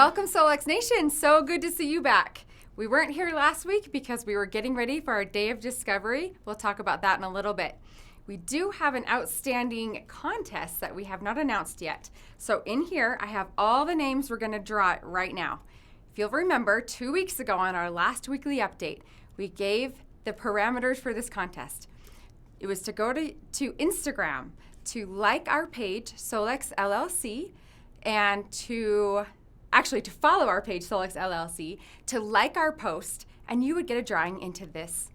Welcome, Solex Nation. So good to see you back. We weren't here last week because we were getting ready for our day of discovery. We'll talk about that in a little bit. We do have an outstanding contest that we have not announced yet. So in here, I have all the names we're going to draw right now. If you'll remember, 2 weeks ago on our last weekly update, we gave the parameters for this contest. It was to go to Instagram, to like our page, Solex LLC, and to follow our page, Solex LLC, to like our post, and you would get a drawing into this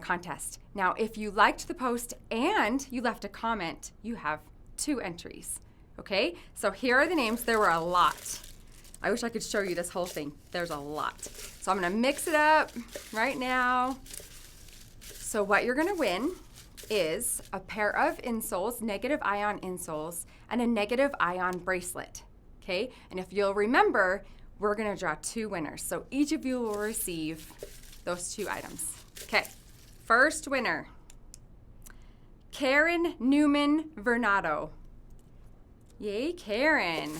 contest. Now, if you liked the post and you left a comment, you have 2 entries, okay? So here are the names. There were a lot. I wish I could show you this whole thing. There's a lot. So I'm gonna mix it up right now. So what you're gonna win is a pair of insoles, negative ion insoles, and a negative ion bracelet. Okay, and if you'll remember, we're gonna draw 2 winners. So each of you will receive those 2 items. Okay, first winner, Karen Newman Vernado. Yay, Karen.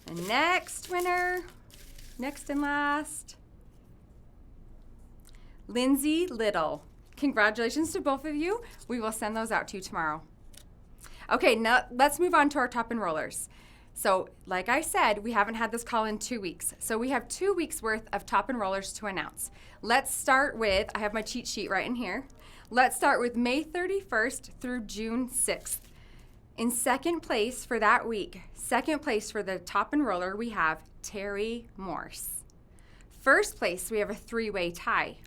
The next winner, next and last, Lindsay Little. Congratulations to both of you. We will send those out to you tomorrow. Okay, now let's move on to our top enrollers. So, like I said, we haven't had this call in 2 weeks. So we have 2 weeks worth of top enrollers to announce. Let's start with, I have my cheat sheet right in here. Let's start with May 31st through June 6th. In second place for that week, second place for the top enroller, we have Terry Morse. First place, we have a 3-way tie.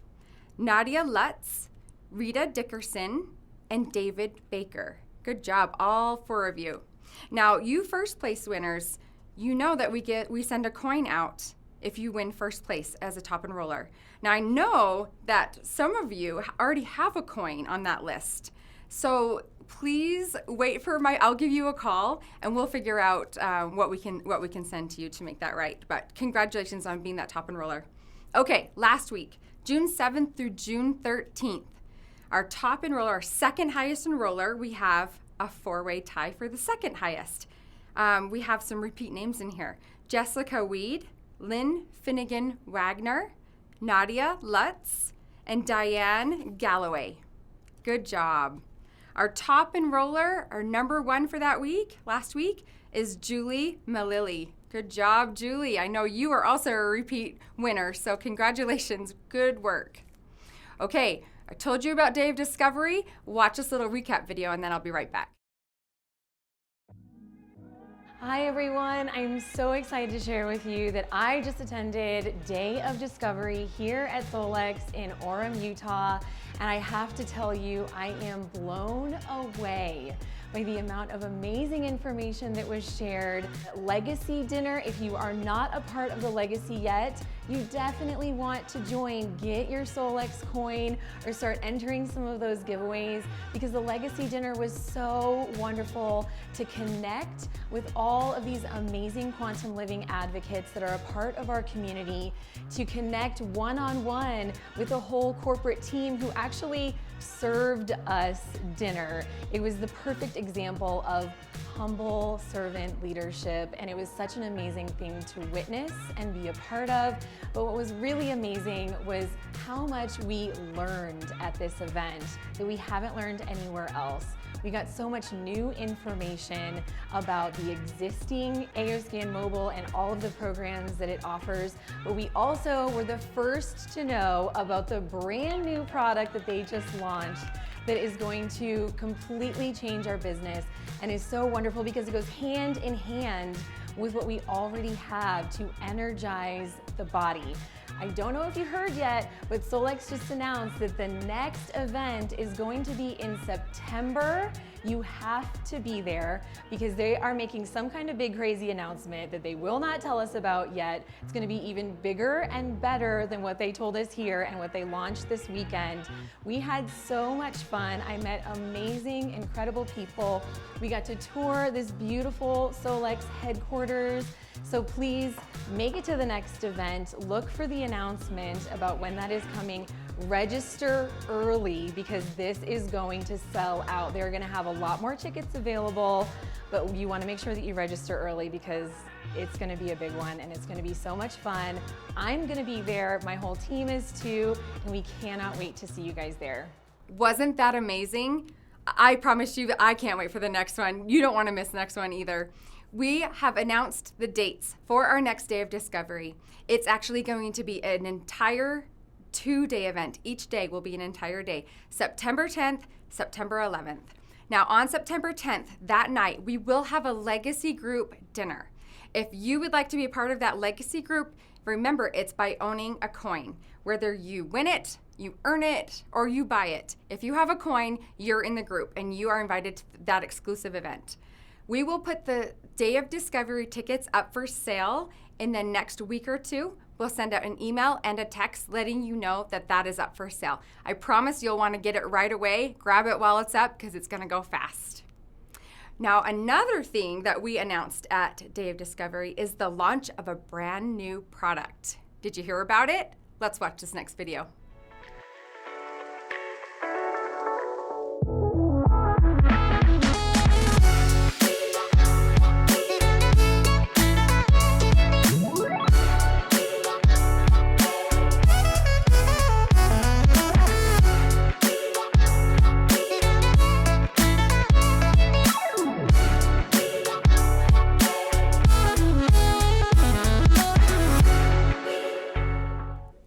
Nadya Lutz, Rita Dickinson, and David Baker. Good job, all 4 of you. Now, you first place winners, you know that we send a coin out if you win first place as a top enroller. Now, I know that some of you already have a coin on that list. So please wait for I'll give you a call and we'll figure out what we can send to you to make that right. But congratulations on being that top enroller. Okay, last week, June 7th through June 13th, our top enroller, our second highest enroller, we have a 4-way tie for the second highest. We have some repeat names in here. Jessica Weed, Lynn Finnegan Wagner, Nadya Lutz, and Diane Galloway. Good job. Our top enroller, our number 1 for that week, last week, is Julie Melilli. Good job, Julie. I know you are also a repeat winner, so congratulations. Good work. Okay, I told you about Day of Discovery. Watch this little recap video and then I'll be right back. Hi everyone, I'm so excited to share with you that I just attended Day of Discovery here at Solex in Orem, Utah, and I have to tell you, I am blown away by the amount of amazing information that was shared. Legacy dinner, if you are not a part of the Legacy yet, you definitely want to join. Get your Solex coin or start entering some of those giveaways because the Legacy dinner was so wonderful to connect with all of these amazing quantum living advocates that are a part of our community, to connect one-on-one with a whole corporate team who actually served us dinner. It was the perfect example of humble servant leadership, and it was such an amazing thing to witness and be a part of. But what was really amazing was how much we learned at this event that we haven't learned anywhere else. We got so much new information about the existing AOScan Mobile and all of the programs that it offers, but we also were the first to know about the brand new product that they just launched that is going to completely change our business and is so wonderful because it goes hand in hand with what we already have to energize the body. I don't know if you heard yet, but Solex just announced that the next event is going to be in September. You have to be there because they are making some kind of big crazy announcement that they will not tell us about yet. It's going to be even bigger and better than what they told us here and what they launched this weekend. We had so much fun. I met amazing, incredible people. We got to tour this beautiful Solex headquarters. So please make it to the next event. Look for the announcement about when that is coming Register early because this is going to sell out. They're gonna have a lot more tickets available, but you wanna make sure that you register early because it's gonna be a big one and it's gonna be so much fun. I'm gonna be there, my whole team is too, and we cannot wait to see you guys there. Wasn't that amazing? I promise you that I can't wait for the next one. You don't wanna miss the next one either. We have announced the dates for our next day of discovery. It's actually going to be an entire 2-day event. Each day will be an entire day. September 10th, September 11th. Now on September 10th, that night, we will have a legacy group dinner. If you would like to be a part of that legacy group, remember it's by owning a coin. Whether you win it, you earn it, or you buy it. If you have a coin, you're in the group and you are invited to that exclusive event. We will put the Day of Discovery tickets up for sale in the next week or two. We'll send out an email and a text letting you know that that is up for sale. I promise you'll want to get it right away. Grab it while it's up because it's going to go fast. Now, another thing that we announced at Day of Discovery is the launch of a brand new product. Did you hear about it? Let's watch this next video.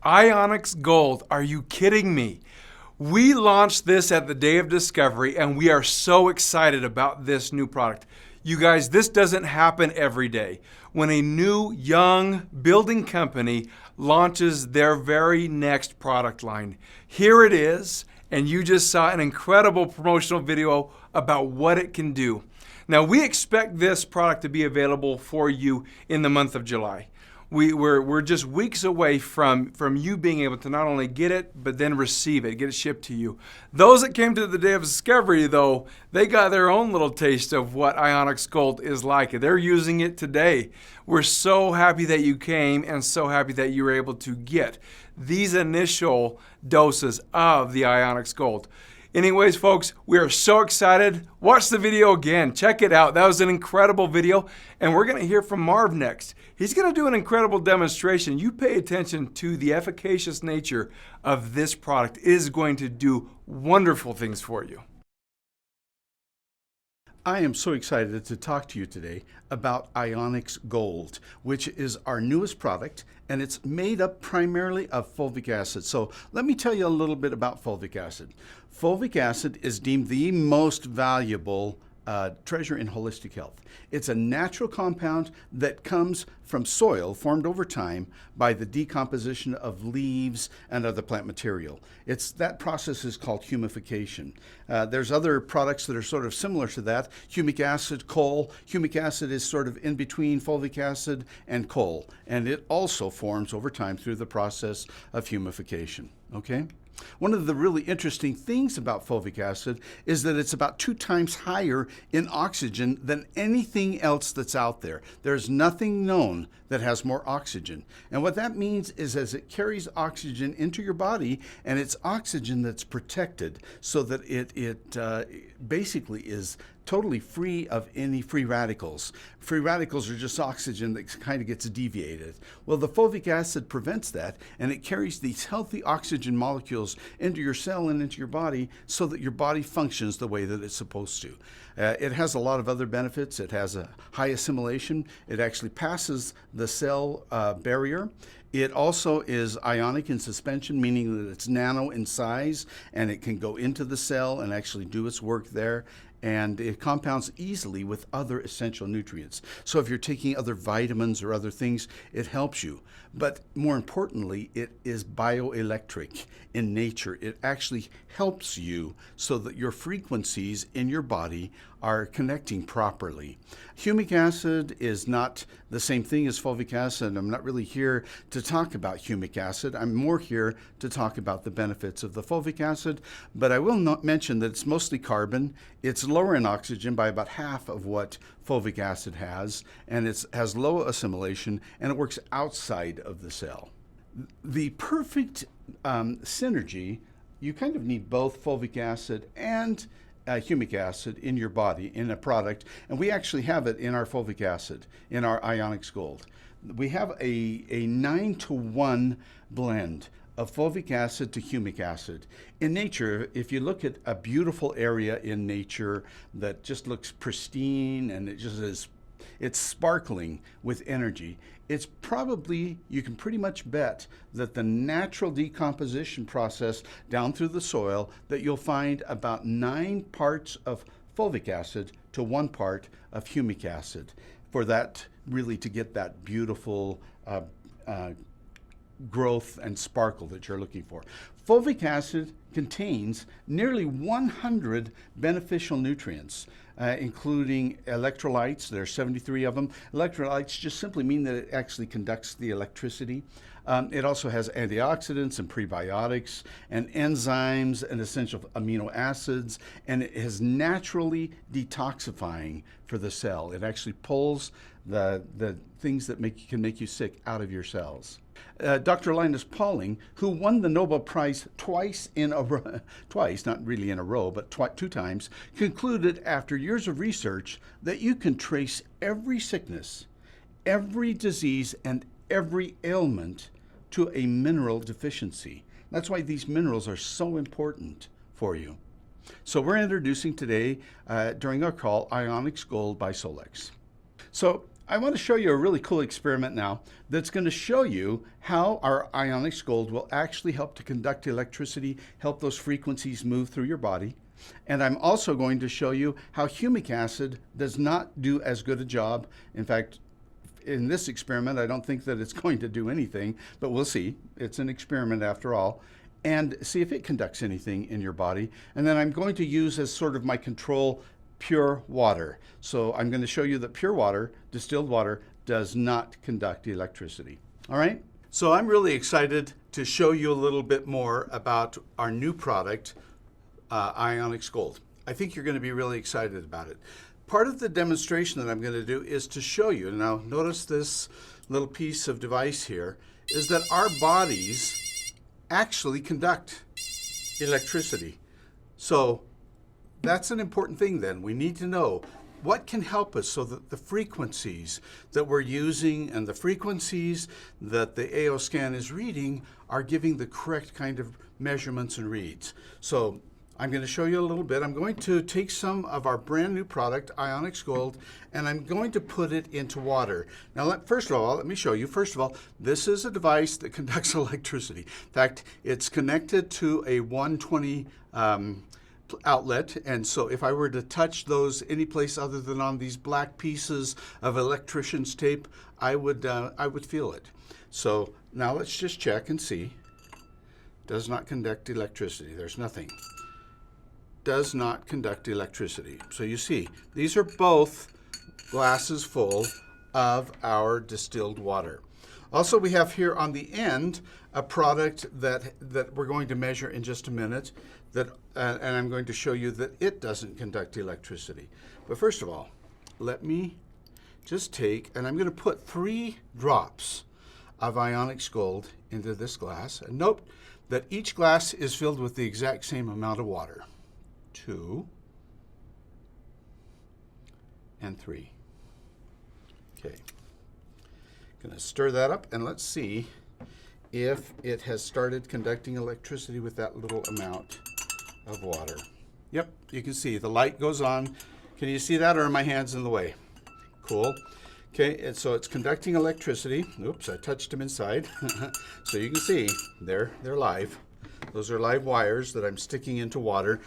Ionex Gold, are you kidding me? We launched this at the Day of Discovery and we are so excited about this new product. You guys, this doesn't happen every day. When a new, young building company launches their very next product line. Here it is, and you just saw an incredible promotional video about what it can do. Now, we expect this product to be available for you in the month of July. We're just weeks away from you being able to not only get it, but then receive it, get it shipped to you. Those that came to the Day of Discovery, though, they got their own little taste of what Ionex Gold is like. They're using it today. We're so happy that you came and so happy that you were able to get these initial doses of the Ionex Gold. Anyways, folks, we are so excited. Watch the video again. Check it out. That was an incredible video. And we're going to hear from Marv next. He's going to do an incredible demonstration. You pay attention to the efficacious nature of this product. It is going to do wonderful things for you. I am so excited to talk to you today about Ionex Gold, which is our newest product, and it's made up primarily of fulvic acid. So let me tell you a little bit about fulvic acid. Fulvic acid is deemed the most valuable treasure in holistic health. It's a natural compound that comes from soil formed over time by the decomposition of leaves and other plant material. That process is called humification. There's other products that are sort of similar to that. Humic acid, coal. Humic acid is sort of in between fulvic acid and coal, and it also forms over time through the process of humification. Okay? One of the really interesting things about fulvic acid is that it's about 2 times higher in oxygen than anything else that's out there. There's nothing known that has more oxygen. And what that means is as it carries oxygen into your body, and it's oxygen that's protected so that it basically is totally free of any free radicals. Free radicals are just oxygen that kind of gets deviated. Well, the fulvic acid prevents that, and it carries these healthy oxygen molecules into your cell and into your body so that your body functions the way that it's supposed to. It has a lot of other benefits. It has a high assimilation. It actually passes the cell barrier. It also is ionic in suspension, meaning that it's nano in size, and it can go into the cell and actually do its work there. And it compounds easily with other essential nutrients. So if you're taking other vitamins or other things, it helps you. But more importantly, it is bioelectric in nature. It actually helps you so that your frequencies in your body are connecting properly. Humic acid is not the same thing as fulvic acid. I'm not really here to talk about humic acid. I'm more here to talk about the benefits of the fulvic acid, but I will not mention that it's mostly carbon. It's lower in oxygen by about half of what fulvic acid has, and it has low assimilation, and it works outside of the cell. The perfect synergy, you kind of need both fulvic acid and humic acid in your body in a product, and we actually have it in our fulvic acid, in our Ionex Gold. We have a 9-to-1 blend of fulvic acid to humic acid. In nature, if you look at a beautiful area in nature that just looks pristine and it just is, it's sparkling with energy, it's probably, you can pretty much bet that the natural decomposition process down through the soil, that you'll find about 9 parts of fulvic acid to 1 part of humic acid for that really to get that beautiful growth and sparkle that you're looking for. Fulvic acid contains nearly 100 beneficial nutrients, including electrolytes. There are 73 of them. Electrolytes just simply mean that it actually conducts the electricity. It also has antioxidants and prebiotics and enzymes and essential amino acids, and it is naturally detoxifying for the cell. It actually pulls the things that can make you sick out of your cells. Dr. Linus Pauling, who won the Nobel Prize twice in a row, twice, not really in a row, but 2 times, concluded after years of research that you can trace every sickness, every disease, and every ailment to a mineral deficiency. That's why these minerals are so important for you. So we're introducing today, during our call, Ionex Gold by Solex. So I want to show you a really cool experiment now that's going to show you how our Ionex Gold will actually help to conduct electricity, help those frequencies move through your body. And I'm also going to show you how humic acid does not do as good a job. In fact, in this experiment, I don't think that it's going to do anything, but we'll see. It's an experiment after all. And see if it conducts anything in your body. And then I'm going to use as sort of my control pure water. So I'm going to show you that pure water, distilled water, does not conduct electricity. All right? So I'm really excited to show you a little bit more about our new product, Ionex Gold. I think you're going to be really excited about it. Part of the demonstration that I'm going to do is to show you, now notice this little piece of device here, is that our bodies actually conduct electricity. So that's an important thing then. We need to know what can help us so that the frequencies that we're using and the frequencies that the AO scan is reading are giving the correct kind of measurements and reads. So I'm going to show you a little bit. I'm going to take some of our brand new product, Ionex Gold, and I'm going to put it into water. Now, first of all, let me show you. First of all, this is a device that conducts electricity. In fact, it's connected to a 120 outlet, and so if I were to touch those any place other than on these black pieces of electrician's tape, I would feel it. So now let's just check and see. Does not conduct electricity. There's nothing. Does not conduct electricity. So you see, these are both glasses full of our distilled water. Also, we have here on the end a product that we're going to measure in just a minute, and I'm going to show you that it doesn't conduct electricity. But first of all, let me just take, and I'm going to put 3 drops of Ionex Gold into this glass. And note that each glass is filled with the exact same amount of water. 2 and 3. Okay. Going to stir that up, and let's see if it has started conducting electricity with that little amount of water. Yep, you can see the light goes on. Can you see that, or are my hands in the way? Cool. Okay, and so it's conducting electricity. Oops, I touched them inside. So you can see they're live. Those are live wires that I'm sticking into water.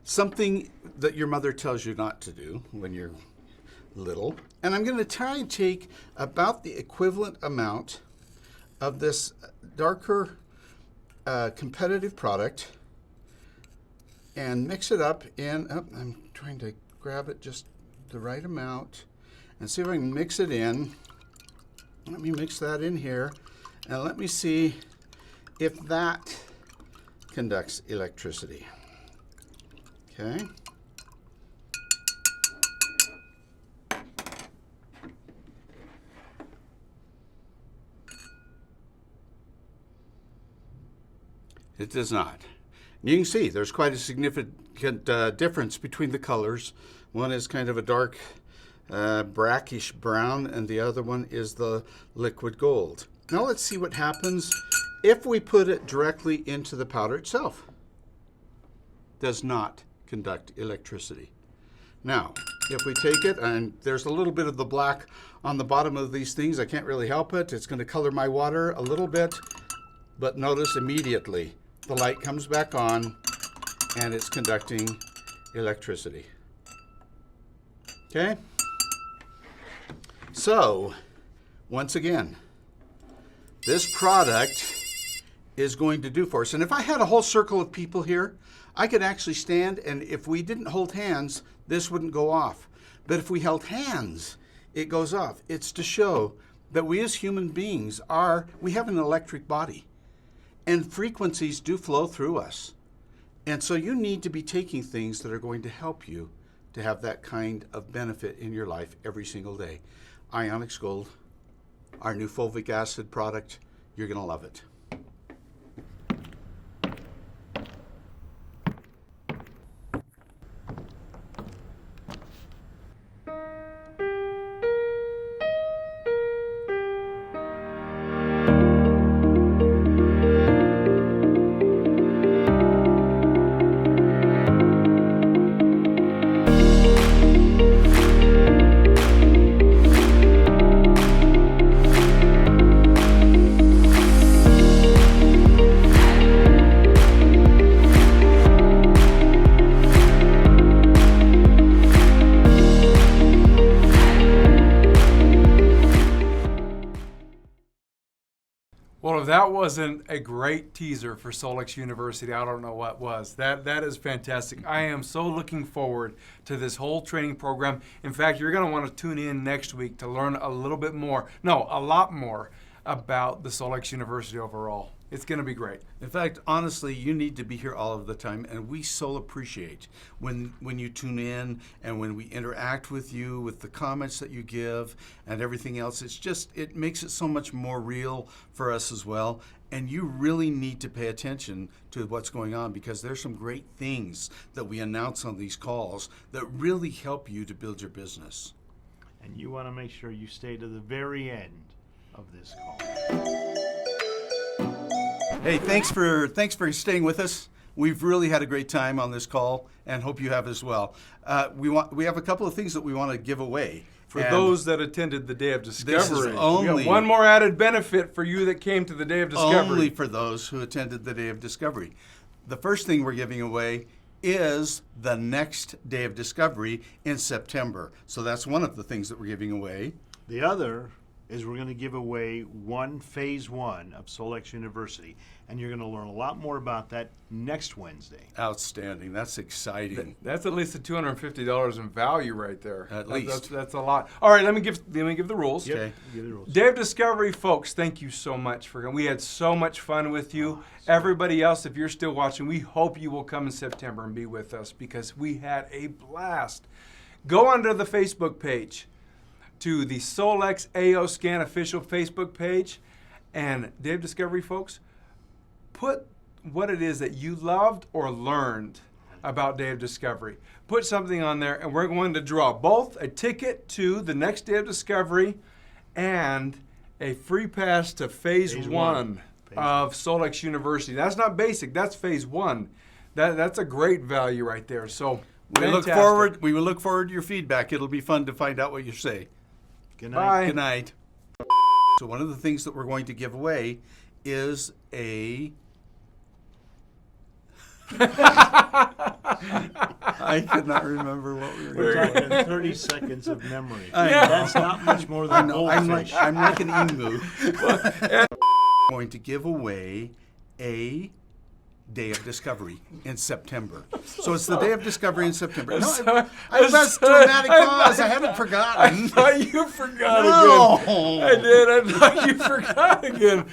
Something that your mother tells you not to do when you're little. And I'm going to try and take about the equivalent amount of this darker competitive product and mix it up in, I'm trying to grab it just the right amount and see if I can mix it in. Let me mix that in here, and let me see if that conducts electricity. Okay. It does not. You can see there's quite a significant difference between the colors. One is kind of a dark brackish brown, and the other one is the liquid gold. Now let's see what happens if we put it directly into the powder itself. Does not conduct electricity. Now, if we take it, and there's a little bit of the black on the bottom of these things, I can't really help it. It's going to color my water a little bit, but notice immediately the light comes back on and it's conducting electricity. Okay? So, once again, this product is going to do for us. And if I had a whole circle of people here, I could actually stand, and if we didn't hold hands, this wouldn't go off. But if we held hands, it goes off. It's to show that we as human beings we have an electric body, and frequencies do flow through us. And so you need to be taking things that are going to help you to have that kind of benefit in your life every single day. Ionex Gold, our new fulvic acid product, you're going to love it. Well, if that wasn't a great teaser for Solex University, I don't know what was. That is fantastic. I am so looking forward to this whole training program. In fact, you're going to want to tune in next week to learn a lot more about the Solex University overall. It's going to be great. In fact, honestly, you need to be here all of the time, and we so appreciate when you tune in and when we interact with you, with the comments that you give and everything else. It makes it so much more real for us as well. And you really need to pay attention to what's going on, because there's some great things that we announce on these calls that really help you to build your business. And you want to make sure you stay to the very end of this call. Hey, thanks for staying with us. We've really had a great time on this call, and hope you have as well. We have a couple of things that we want to give away. For those that attended the Day of Discovery, this is only, we got one more added benefit for you that came to the Day of Discovery. Only for those who attended the Day of Discovery. The first thing we're giving away is the next Day of Discovery in September. So that's one of the things that we're giving away. The other is we're going to give away phase one of Solex University, and you're going to learn a lot more about that next Wednesday. Outstanding. That's exciting. That's at least $250 in value right there. At least. That's a lot. All right, let me give the rules. Yep. Okay. Give the rules. Day of Discovery, folks, thank you so much we had so much fun with you. Everybody else, if you're still watching, we hope you will come in September and be with us, because we had a blast. Go onto the Facebook page, to the Solex AO Scan official Facebook page, and Day of Discovery, folks, put what it is that you loved or learned about Day of Discovery. Put something on there, and we're going to draw both a ticket to the next Day of Discovery and a free pass to phase one of Solex University. That's not basic, that's phase one. That's a great value right there. So we will look forward to your feedback. It'll be fun to find out what you say. Good night. Bye. Good night. So one of the things that we're going to give away is a... I could not remember what we were We're doing. talking 30 seconds of memory. I know. That's not much more than I'm goldfish. like an emu. Going to give away a Day of Discovery in September. So it's the Day of Discovery in September. No, that's dramatic pause. I haven't forgotten. I thought you forgot No. again. I did. I thought you forgot again.